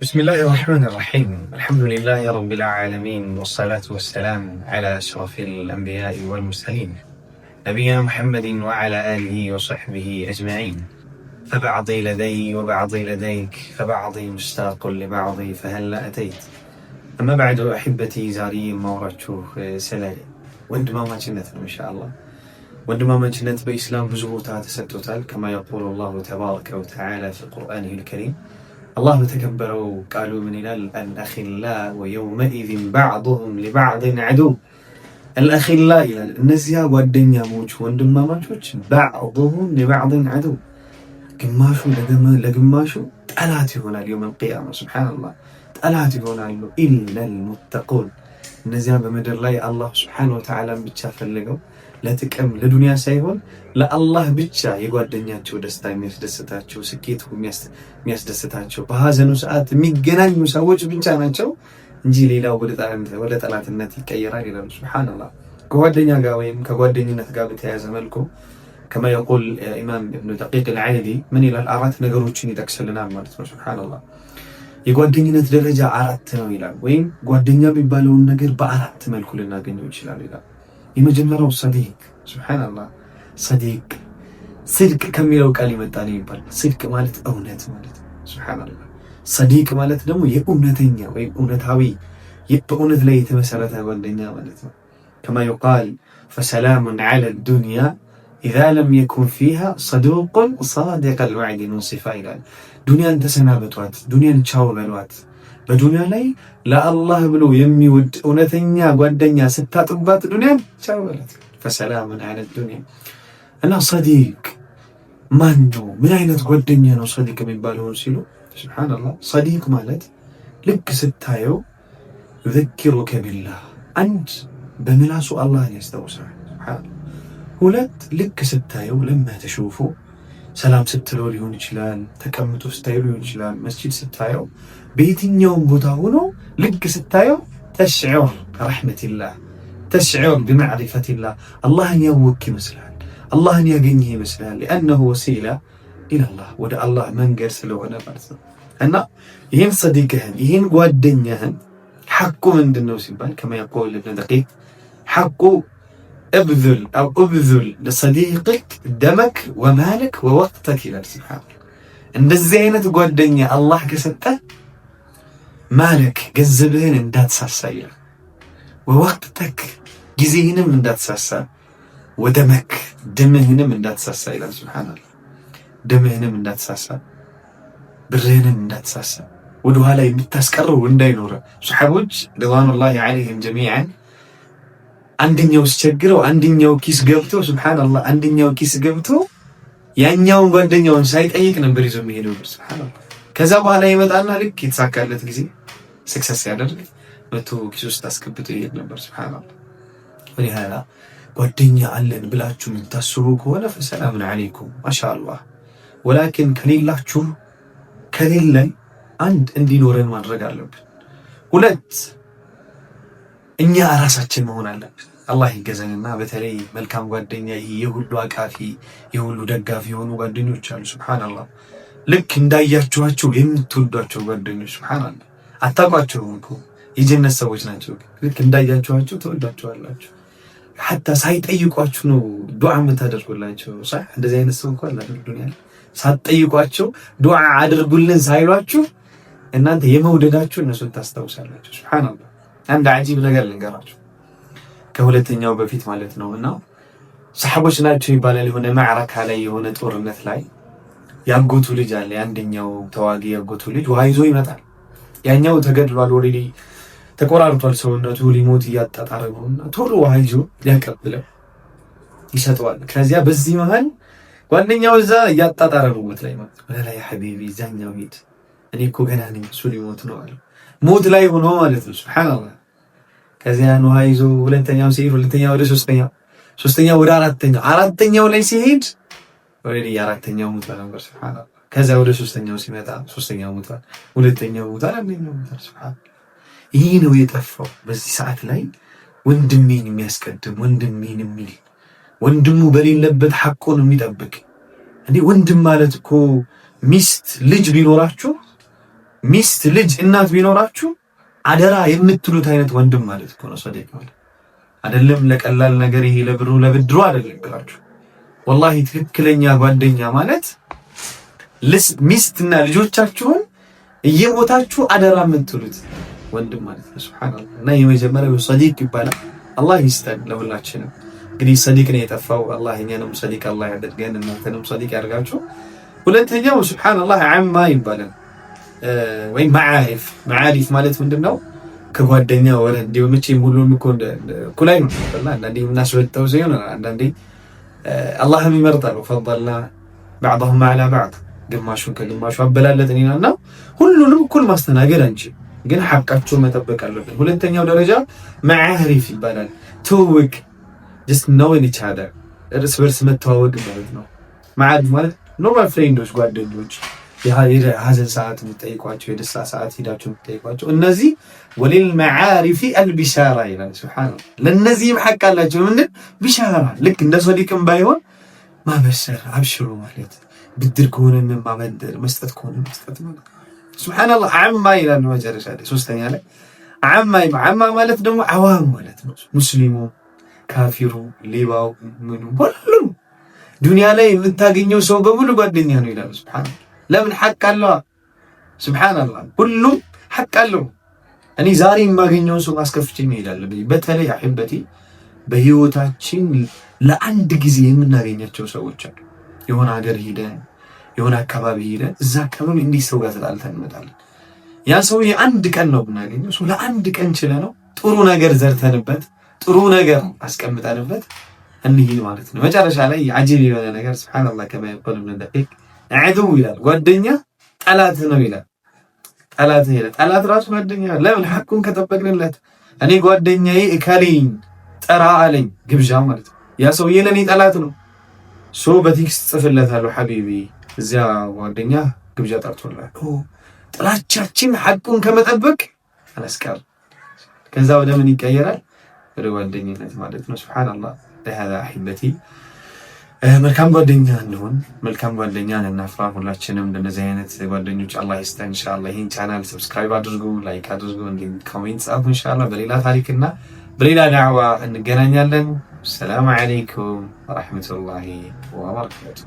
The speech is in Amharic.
بسم الله الرحمن الرحيم. الحمد لله رب العالمين، والصلاة والسلام على أشرف الأنبياء والمرسلين نبينا محمد وعلى آله وصحبه أجمعين. فبعضي لدي وبعضي لديك، فبعضي مشتاق لبعضي فهلا أتيت. أما بعد أحبتي زاري مورتشو سلالي وندما جنة إن شاء الله. وندما جنة بإسلام بزغوتها تستوتال كما يقول الله تبارك وتعالى في قرآنه الكريم. الله تكبروا قالوا من إلال الأخلاء ويومئذ بعضهم لبعض عدو. الأخلاء إلال النزيا والدنيا موج وندما موج بعضهم لبعض عدو. قماشو لقماشو تألاتي هنا اليوم القيامة سبحان الله. تألاتي هنا إلا المتقون. النزيا بمدر لاي الله سبحانه وتعالى بتشاف اللقو لا تكم لدنيا سيهون لا الله بتشا يقعد دنيا تشو دستا ميسدستاتشو سكيتو ميسدستاتشو بهذا نسأت ميجنان مسوج بنشانا تشو نجي ليلا ولا طلعت النتي كيرا ليلا سبحان الله. قعد دنيا قاويم كقعد دنيا نتقابل يا زملكو كما يقول إمام ابن دقيق العيدي من إلى الأرات نقروتشني تكسلنا مالتنا سبحان الله. يقعد دنيا نتدرجة عرات نويلا وين قعد دنيا بيبالون نقر بعرات ملكو لنا قنيو يشلا ليلا. يمجمرو صديق سبحان الله. صديق صدق كم يلو كلمة تاني يبال صدق مالت أونت مالت سبحان الله. صديق مالت دمو يأونتينيا وين أونتاوي يبأونت لي تمسالتها والدنيا مالتنا كما يقال فسلام على الدنيا إذا لم يكن فيها صدوق صادق الوعد نصف إلى دنيا انت سنابتوات دنيا نتشاو بلوات በዱንያ ላይ ለአላህ ብሎ የሚወድ እውነተኛ ጓደኛ ስታጥባት ዱንያን ቻው በላት። ፈሰላሙን ዐለ ዱንያ እና ሰዲቅ ማን ነው? ምን አይነት ጓደኛ ነው ሰዲቅ የሚባለው ሲሉ ሱብሃንአላህ። ሰዲቅ ማለት ልክ ስታየው ዩዘኪሩከ ቢላህ፣ አንድ በምላሱ አላህን ያስታውሳል። ሁለት ልክ ስታየው ለማ ተሹፉ ሰላም ስትለው ሊሆን ይችላል፣ ተቀምጦ ስታየው ሊሆን ይችላል፣ መስጂድ ስታየው በየትኛውም ቦታ ሆኖ ልክ ስታየው ተሽዑር ረሕመቲላህ ተሽዑር ቢመዕሪፈቲላህ አላህን ያወክ ይመስላል፣ አላህን ያገኘህ ይመስላል። ሊአነሁ ወሲላ ኢለላህ ወደ አላህ መንገድ ስለሆነ ማለት ነው። እና ይህን ሰዲቅህን ይህን ጓደኛህን ሐቁ ምንድን ነው ሲባል ከማ የቁል ኢብኑ ደቂቅ ሐቁ እብዙል ለሰዲቅክ ደመክ ወማለክ ወወቅተክ ይላል። ስብሓነላህ እንደዚህ አይነት ጓደኛ አላህ ከሰጠ ማለክ ገንዘብህን እንዳትሳሳ ይላል። ወወቅተክ ጊዜህንም እንዳትሳሳ፣ ወደመክ ደምህንም እንዳትሳሳ ይላል። ስብሓነላህ ደምህንም እንዳትሳሳ፣ ብርህንም እንዳትሳሳ፣ ወደኋላ የምታስቀረው እንዳይኖረ ሰሓቦች ሪድዋኑላሂ ዐለይሂም ጀሚዐን አንደኛው ሲቸግረው አንደኛው ኪስ ገብቶ ሱብሃንአላህ አንደኛው ኪስ ገብቶ ያኛውን ጓደኛውን ሳይጠይቅ ነበር ይዞ የሚሄደው። ሱብሃንአላህ ከዛ በኋላ ይመጣና ልክ የተሳካለት ጊዜ ሰክሰስ ያደርግ መቶ ኪስ ውስጥ አስገብቶ ይሄድ ነበር። ሱብሃንአላህ ወሊሃላ ጓደኛ አለን ብላችሁ የምታስቡ ከሆነ ፈሰላሙን ዐለይኩም ማሻአላህ። ወላኪን ከሌለን አንድ እንዲኖረን ማድረግ አለብን። ሁለት እኛ ራሳችን መሆን አለብን። አላህ ይገዘንና በተለይ መልካም ጓደኛ የሁሉ አቃፊ የሁሉ ደጋፊ የሆኑ ጓደኞች አሉ። ሱብሃንአላህ ልክ እንዳያችኋቸው የምትወዷቸው ጓደኞች ሱብሃንአላህ አታውቋቸውም እኮ የጀነት ሰዎች ናቸው። ልክ እንዳያችኋቸው ትወዷቸዋላችሁ። ሐታ ሳይጠይቋችሁ ነው ዱዓ የምታደርጉላቸው። እንደዚህ አይነት ሰው እንኳን ዱንያ ሳትጠይቋቸው ዱዓ አድርጉልን ሳይሏችሁ እናንተ የመውደዳችሁ እነሱን ታስታውሳላችሁ። ሱብሃንአላህ አንድ አጂብ ነገር ልንገራችሁ ከሁለተኛው በፊት ማለት ነው። እና ሰሐቦች ናቸው ይባላል የሆነ ማዕረካ ላይ የሆነ ጦርነት ላይ ያጎቱ ልጅ አለ። አንደኛው ተዋጊ ያጎቱ ልጅ ውሃ ይዞ ይመጣል። ያኛው ተገድሏል፣ ኦልሬዲ ተቆራርጧል ሰውነቱ፣ ሊሞት እያጣጣረ ነውና ቶሎ ውሃ ይዞ ሊያቀብለው ይሰጠዋል። ከዚያ በዚህ መሃል ጓደኛው እዛ እያጣጣረ ነው ሞት ላይ ማለት ወላ ያ ሐቢቢ ዛኛው ሂድ እኔ እኮ ገና ነኝ እሱ ሊሞት ነው አለ። ሞት ላይ ሆኖ ማለት ነው። ሱብሃንአላህ ከዚያ ውሃ ይዞ ሁለተኛው ሲሄድ ሁለተኛው ወደ ሶስተኛው ወደ አራተኛው ላይ ሲሄድ ኦልሬዲ አራተኛው ሞቷል ነበር። ሱብሃንአላህ ከዚያ ወደ ሶስተኛው ሲመጣ ሶስተኛው ሞቷል፣ ሁለተኛው ሞቷል፣ አንደኛው ሞቷል። ሱብሃንአላህ ይሄ ነው የጠፋው። በዚህ ሰዓት ላይ ወንድሜን የሚያስቀድም ወንድሜን የሚል ወንድሙ በሌለበት ሐቁን የሚጠብቅ እንዴ! ወንድም ማለት እኮ ሚስት ልጅ ቢኖራችሁ ሚስት፣ ልጅ፣ እናት ቢኖራችሁ አደራ የምትሉት አይነት ወንድም ማለት እኮ ነው ሰዲቅ ማለት። አይደለም ለቀላል ነገር ይሄ ለብሩ ለብድሩ አይደለም ብላችሁ ወላሂ ትክክለኛ ጓደኛ ማለት ሚስትና ልጆቻችሁን እየሞታችሁ አደራ የምትሉት ወንድም ማለት ነው። ሱብሃንአላህ። እና የመጀመሪያው ሰዲቅ ይባላል። አላህ ይስጠን ለሁላችንም። እንግዲህ ሰዲቅ ነው የጠፋው። አላህ እኛንም ሰዲቅ አላህ ያደርገን፣ እናንተንም ሰዲቅ ያድርጋችሁ። ሁለተኛው ሱብሃንአላህ አማ ይባላል ወይ መዓሪፍ። መዓሪፍ ማለት ምንድነው? ከጓደኛ ወደ እንዲሁ መቼም ሁሉም እኮ ኩላይ ነው አይደል? አንዳንዴ የምናስበልጠው ሲሆን አንዳንዴ አላህም ይመርጣል። ፈضلنا بعضهم على بعض ግማሹን ከግማሹ አበላለጥንና ሁሉንም እኩል ማስተናገድ አንችልም፣ ግን ሐቃቸው መጠበቅ አለብን። ሁለተኛው ደረጃ መዓሪፍ ይባላል። ትውውቅ just knowing each other እርስ በርስ መተዋወቅ ማለት ነው። መዓሪፍ ማለት ኖርማል ፍሬንዶች፣ ጓደኞች የሀዘን ሰዓት የምትጠይቋቸው፣ የደስታ ሰዓት ሄዳችሁ የምትጠይቋቸው እነዚህ ወሊል መዓሪፊ አልቢሻራ ይላል። ሱብሃንአላህ ለነዚህም ሐቅ አላቸው። ምንድን ቢሻራ ልክ እንደ ሰዲቅም ባይሆን ማበሰር አብሽሩ ማለት፣ ብድር ከሆነ ማበደር፣ መስጠት ከሆነ መስጠት ማለት። ሱብሃንአላህ አማ ይላል መጨረሻ ላይ ሶስተኛ ላይ አማ ማለት ደግሞ አዋም ማለት ነው። ሙስሊሙ፣ ካፊሩ፣ ሌባው፣ ምኑ ሁሉም ዱንያ ላይ የምታገኘው ሰው በሙሉ ጓደኛ ነው ይላል። ሱብሃንአላህ ለምን ሐቅ አለው። ሱብሃንአላህ ሁሉም ሐቅ አለው። እኔ ዛሬ የማገኘውን ሰው አስከፍቼ መሄድ አለብኝ። በተለይ አህበቲ በህይወታችን ለአንድ ጊዜ የምናገኛቸው ሰዎች አሉ። የሆነ ሀገር ሄደን የሆነ አካባቢ ሄደን እዛ አካባቢ እንዲህ ሰው ጋር ተጣልተን እንመጣለን። ያ ሰው የአንድ ቀን ነው ብናገኘው ሰው ለአንድ ቀን ችለ ነው ጥሩ ነገር ዘርተንበት ጥሩ ነገር አስቀምጠንበት እንሂድ ማለት ነው። መጨረሻ ላይ አጂብ የሆነ ነገር ሱብሃንአላህ ከማ ይቆል ምን ደቂቅ አዱ ይላል። ጓደኛ ጠላት ነው ይላል። ጠላት ይላል። ጠላት ራሱ ጓደኛ ለምን ሐቁን ከጠበቅንለት። እኔ ጓደኛዬ እከሌን ጠራ አለኝ ግብዣ ማለት ነው። ያ ሰውዬ ለኔ ጠላት ነው። ሶ በቴክስት ጽፍለታለሁ ሐቢቢ እዚያ ጓደኛ ግብዣ ጠርቶላል። ጥላቻችን ሐቁን ከመጠበቅ አላስቀር ከዛ ወደ ምን ይቀየራል? ወደ ጓደኝነት ማለት ነው። ሱብሃንአላህ ለهذا احبتي መልካም ጓደኛ እንሆን፣ መልካም ጓደኛ እናፍራ። ሁላችንም እንደዚህ አይነት ጓደኞች አላህ ይስጠን ኢንሻአላህ። ይሄን ቻናል ሰብስክራይብ አድርጉ፣ ላይክ አድርጉ፣ እንዲሁም ኮሜንት ጻፉ። ኢንሻአላህ በሌላ ታሪክና በሌላ ዳዕዋ እንገናኛለን። ሰላም አለይኩም ወራህመቱላሂ ወበረካቱ።